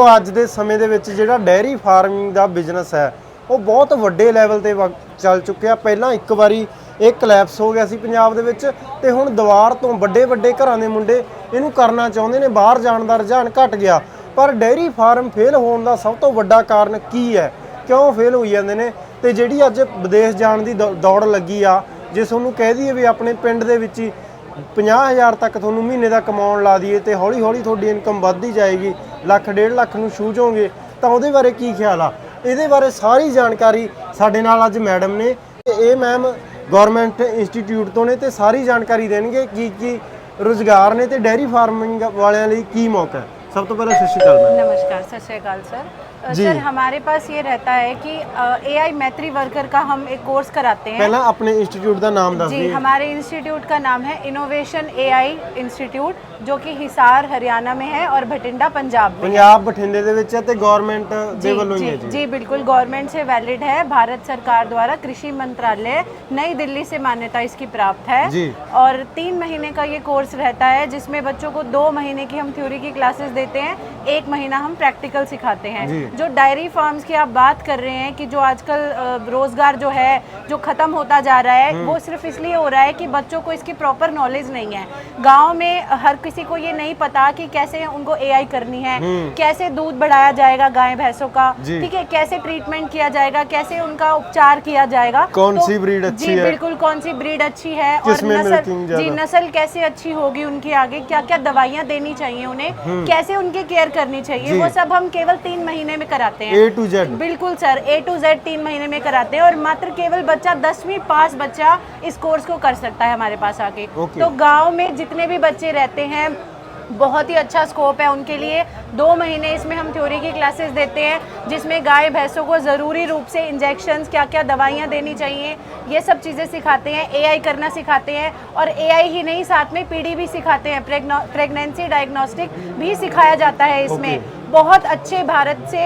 ਵੀਰੋ ਅੱਜ ਦੇ ਸਮੇਂ ਦੇ ਵਿੱਚ ਜਿਹੜਾ ਡੇਅਰੀ ਫਾਰਮਿੰਗ ਦਾ ਬਿਜ਼ਨਸ ਹੈ ਉਹ ਬਹੁਤ ਵੱਡੇ ਲੈਵਲ ਤੇ ਚੱਲ ਚੁੱਕਿਆ। ਪਹਿਲਾਂ ਇੱਕ ਵਾਰੀ ਇਹ ਕਲੈਪਸ ਹੋ ਗਿਆ ਸੀ ਪੰਜਾਬ ਦੇ ਵਿੱਚ ਤੇ ਹੁਣ ਦੁਬਾਰ ਤੋਂ ਵੱਡੇ ਵੱਡੇ ਘਰਾਂ ਦੇ ਮੁੰਡੇ ਇਹਨੂੰ ਕਰਨਾ ਚਾਹੁੰਦੇ ਨੇ। ਬਾਹਰ ਜਾਣ ਦਾ ਰੁਝਾਨ ਘਟ ਗਿਆ, ਪਰ ਡੇਅਰੀ ਫਾਰਮ ਫੇਲ ਹੋਣ ਦਾ ਸਭ ਤੋਂ ਵੱਡਾ ਕਾਰਨ ਕੀ ਹੈ, ਕਿਉਂ ਫੇਲ ਹੋਈ ਜਾਂਦੇ ਨੇ? ਤੇ ਜਿਹੜੀ ਅੱਜ ਵਿਦੇਸ਼ ਜਾਣ ਦੀ ਦੌੜ ਲੱਗੀ ਆ, ਜੇ ਤੁਹਾਨੂੰ ਕਹਿ ਦਈਏ ਵੀ ਆਪਣੇ ਪਿੰਡ ਦੇ ਵਿੱਚ ਹੀ 50,000 ਤੱਕ ਤੁਹਾਨੂੰ ਮਹੀਨੇ ਦਾ ਕਮਾਉਣ ਲਾ ਦਈਏ ਤੇ ਹੌਲੀ ਹੌਲੀ ਤੁਹਾਡੀ ਇਨਕਮ ਵੱਧਦੀ ਜਾਏਗੀ, ਲੱਖ 1.5 ਲੱਖ ਨੂੰ ਛੂਹ ਜਾਓਗੇ, ਤਾਂ ਉਹਦੇ ਬਾਰੇ ਕੀ ਖਿਆਲ ਆ? ਇਹਦੇ ਬਾਰੇ ਸਾਰੀ ਜਾਣਕਾਰੀ ਸਾਡੇ ਨਾਲ ਅੱਜ ਮੈਡਮ ਨੇ। ਇਹ ਮੈਮ ਗਵਰਨਮੈਂਟ ਇੰਸਟੀਚਿਊਟ ਤੋਂ ਨੇ ਤੇ ਸਾਰੀ ਜਾਣਕਾਰੀ ਦੇਣਗੇ ਕੀ ਰੁਜ਼ਗਾਰ ਨੇ ਤੇ डेयरी फार्मिंग वाले लिए की मौका है। सब तो पहले सत श्री अकाल मैम। नमस्कार, सत श्री अकाल सर। सर हमारे पास ये रहता है कि AI मैत्री वर्कर का हम एक कोर्स कराते हैं। पहला अपने इंस्टीट्यूट का नाम दस जी, हमारे इंस्टीट्यूट का नाम है इनोवेशन AI इंस्टीट्यूट, जो कि हिसार हरियाणा में है और भटिंडा पंजाब में। पंजाब बठिंडे दे विच है ते गवर्नमेंट दे वल्लों ही है जी। जी बिल्कुल, गवर्नमेंट से वैलिड है। भारत सरकार द्वारा कृषि मंत्रालय नई दिल्ली से मान्यता इसकी प्राप्त है जी। और 3 महीने का ये कोर्स रहता है, जिसमें बच्चों को 2 महीने की हम थ्योरी की क्लासेस देते हैं, 1 महीना हम प्रैक्टिकल सिखाते हैं। जो डायरी फार्म्स की आप बात कर रहे हैं कि जो आजकल रोजगार जो है जो खत्म होता जा रहा है, वो सिर्फ इसलिए हो रहा है कि बच्चों को इसकी प्रॉपर नॉलेज नहीं है। गांव में हर किसी को ये नहीं पता कि कैसे उनको AI करनी है, कैसे दूध बढ़ाया जाएगा गाय भैंसों का, ठीक है, कैसे ट्रीटमेंट किया जाएगा, कैसे उनका उपचार किया जाएगा, कौन सी ब्रीड अच्छी है, बिल्कुल कौन सी ब्रीड अच्छी है, और नस्ल कैसे अच्छी होगी उनकी, आगे क्या क्या दवाइयाँ देनी चाहिए उन्हें, कैसे उनकी केयर करनी चाहिए, वो सब हम केवल 3 महीने में कराते हैं। A to Z। बिल्कुल सर, A to Z 3 महीने में कराते हैं। और मात्र केवल बच्चा 10वीं पास बच्चा इस कोर्स को कर सकता है हमारे पास आके। तो गांव में जितने भी बच्चे रहते हैं बहुत ही अच्छा स्कोप है उनके लिए। 2 महीने इसमें हम थ्योरी की क्लासेस देते हैं, जिसमें गाय भैंसों को ज़रूरी रूप से इंजेक्शंस, क्या क्या दवाइयाँ देनी चाहिए, ये सब चीज़ें सिखाते हैं। AI करना सिखाते हैं, और AI ही नहीं, साथ में PD भी सिखाते हैं, प्रेगनेंसी डायग्नोस्टिक भी सिखाया जाता है इसमें। बहुत अच्छे भारत से,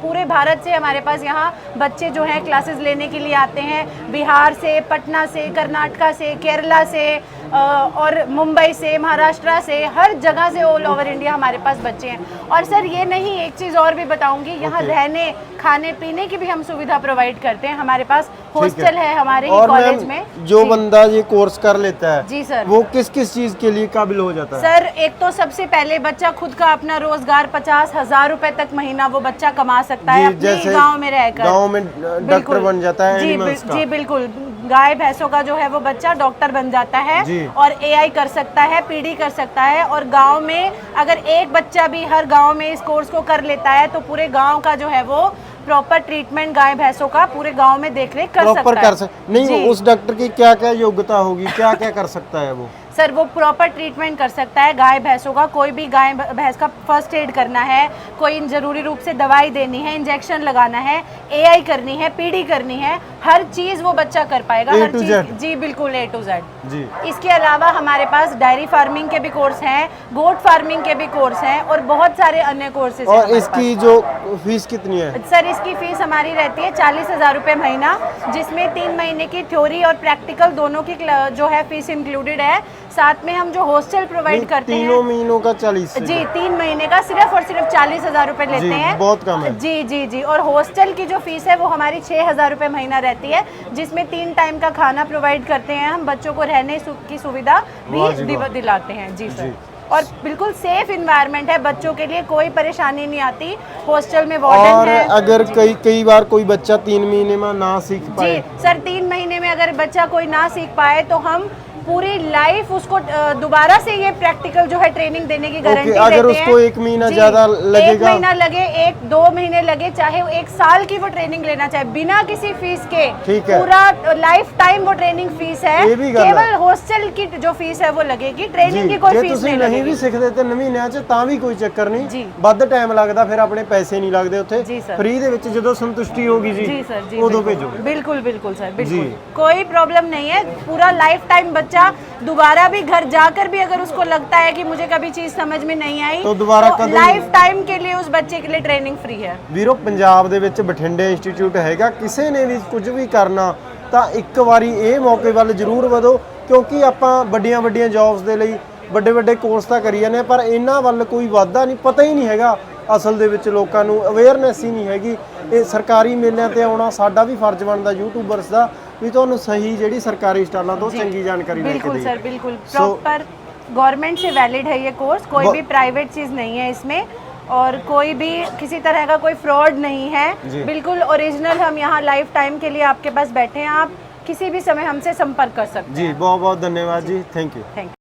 पूरे भारत से हमारे पास यहाँ बच्चे जो हैं क्लासेस लेने के लिए आते हैं। बिहार से, पटना से, कर्नाटका से, केरला से, और मुंबई से, महाराष्ट्र से, हर जगह से ऑल ओवर इंडिया हमारे पास बच्चे हैं। और सर ये नहीं, एक चीज़ और भी बताऊंगी, यहाँ रहने खाने पीने की भी हम सुविधा प्रोवाइड करते हैं। हमारे पास हॉस्टल है हमारे ही कॉलेज में। जो बंदा ये कोर्स कर लेता है जी सर, वो किस किस चीज के लिए काबिल हो जाता है? सर एक तो सबसे पहले बच्चा खुद का अपना रोजगार 50,000 रुपए तक महीना वो बच्चा कमा सकता है अपने गाँव में रहकर। गाँव में डॉक्टर बन जाता है जी बिल्कुल, गाय भैंसों का जो है वो बच्चा डॉक्टर बन जाता है, और AI कर सकता है, PD कर सकता है। और गांव में अगर एक बच्चा भी हर गांव में इस कोर्स को कर लेता है, तो पूरे गांव का जो है वो प्रॉपर ट्रीटमेंट गाय भैंसों का पूरे गांव में देख रेख कर सकता है। नहीं, उस डॉक्टर की क्या क्या योग्यता होगी, क्या क्या कर सकता है वो? सर वो प्रॉपर ट्रीटमेंट कर सकता है गाय भैंसों का। कोई भी गाय भैंस का फर्स्ट एड करना है, कोई जरूरी रूप से दवाई देनी है, इंजेक्शन लगाना है, AI करनी है, PD करनी है, हर चीज वो बच्चा कर पाएगा, हर चीज। जी बिल्कुल, A to Z जी। इसके अलावा हमारे पास डायरी फार्मिंग के भी कोर्स हैं, गोट फार्मिंग के भी कोर्स हैं, और बहुत सारे अन्य कोर्सेज हैं। और इसकी जो फीस कितनी है? सर इसकी फीस हमारी रहती है 40,000 रुपये महीना, जिसमें 3 महीने की थ्योरी और प्रैक्टिकल दोनों की जो है फीस इंक्लूडेड है। साथ में हम जो हॉस्टल प्रोवाइड करते हैं, 3 महीनों का 40 जी, 3 महीने का सिर्फ और सिर्फ 40,000 रुपए लेते हैं, बहुत कम है। जी जी जी। और हॉस्टल की जो फीस है वो हमारी 6,000 रुपए महीना रहती है, जिसमें 3 टाइम का खाना प्रोवाइड करते हैं हम, बच्चों को रहने की सुविधा भी दिलाते हैं। जी सर, और बिल्कुल सेफ इन्वायरमेंट है, बच्चों के लिए कोई परेशानी नहीं आती। हॉस्टल में वार्डन है। अगर कई बार कोई बच्चा 3 महीने में ना सीख पाए? जी सर, 3 महीने में अगर बच्चा कोई ना सीख पाए तो हम पूरी लाइफ उसको दोबारा से ये प्रैक्टिकल जो है ट्रेनिंग देने की गारंटी देते हैं। अगर उसको 1 महीना ज्यादा लगेगा, 1 महीना लगे, 1-2 महीने लगे, चाहे 1 साल की वो ट्रेनिंग लेना चाहे, बिना किसी फीस के, पूरा लाइफ टाइम वो ट्रेनिंग फीस है। केवल हॉस्टल की जो फीस है वो लगेगी, ट्रेनिंग की कोई फीस नहीं लगेगी। भी सीखते ते 9 ਮਹੀਨਿਆਂ ਚ ਤਾਂ ਵੀ ਕੋਈ ਚੱਕਰ ਨਹੀਂ, ਵੱਧ ਟਾਈਮ ਲੱਗਦਾ, ਫਿਰ ਆਪਣੇ ਪੈਸੇ ਨਹੀਂ ਲੱਗਦੇ ਉੱਥੇ, ਫ੍ਰੀ ਦੇ ਵਿੱਚ ਜਦੋਂ ਸੰਤੁਸ਼ਟੀ ਹੋਗੀ ਜੀ ਉਦੋਂ ਭੇਜੋ। बिल्कुल बिल्कुल सर, बिल्कुल कोई प्रॉब्लम नहीं है। पूरा लाइफ टाइम बच्चा दोबारा भी घर जाकर भी अगर उसको लगता है कि मुझे कभी चीज समझ में नहीं आई, तो दोबारा लाइफ टाइम के लिए उस बच्चे के लिए ट्रेनिंग फ्री है। ਵੀਰੋ ਪੰਜਾਬ ਦੇ ਵਿੱਚ ਬਠਿੰਡੇ ਇੰਸਟੀਚਿਊਟ ਹੈਗਾ, ਕਿਸੇ ਨੇ ਵੀ ਕੁਝ ਵੀ ਕਰਨਾ ਤਾਂ ਇੱਕ ਵਾਰੀ ਇਹ ਮੌਕੇ ਵੱਲ ਜ਼ਰੂਰ ਵਧੋ, ਕਿਉਂਕਿ ਆਪਾਂ ਵੱਡੀਆਂ ਜੌਬਸ ਦੇ ਲਈ ਵੱਡੇ ਕੋਰਸ ਤਾਂ ਕਰੀ ਜਾਂਦੇ, ਪਰ ਇਹਨਾਂ ਵੱਲ ਕੋਈ ਵਾਧਾ ਨਹੀਂ, ਪਤਾ ਹੀ ਨਹੀਂ ਹੈਗਾ ਅਸਲ ਦੇ ਵਿੱਚ ਲੋਕਾਂ ਨੂੰ ਅਵੇਅਰਨੈਸ ਹੀ ਨਹੀਂ ਹੈਗੀ। ਇਹ ਸਰਕਾਰੀ ਮੇਲਿਆਂ ਤੇ ਆਉਣਾ ਸਾਡਾ ਵੀ ਫਰਜ਼ ਬਣਦਾ ਯੂਟਿਊਬਰਸ ਦਾ, ਵੀ ਤੁਹਾਨੂੰ ਸਹੀ ਜਿਹੜੀ ਸਰਕਾਰੀ ਸਟਾਲਾਂ ਤੋਂ ਚੰਗੀ ਜਾਣਕਾਰੀ ਲੈ ਕੇ बिल्कुल ਦੇਈਏ। सर, बिल्कुल प्रॉपर गवर्नमेंट से वैलिड है ये कोर्स, कोई भी प्राइवेट चीज़ नहीं है इसमें, और कोई भी किसी तरह का कोई फ्रॉड नहीं है, बिल्कुल ओरिजिनल। हम यहाँ लाइफ टाइम के लिए आपके पास बैठे हैं, आप किसी भी समय हमसे संपर्क कर सकते हैं। जी बहुत बहुत धन्यवाद जी, थैंक यू। Thank you.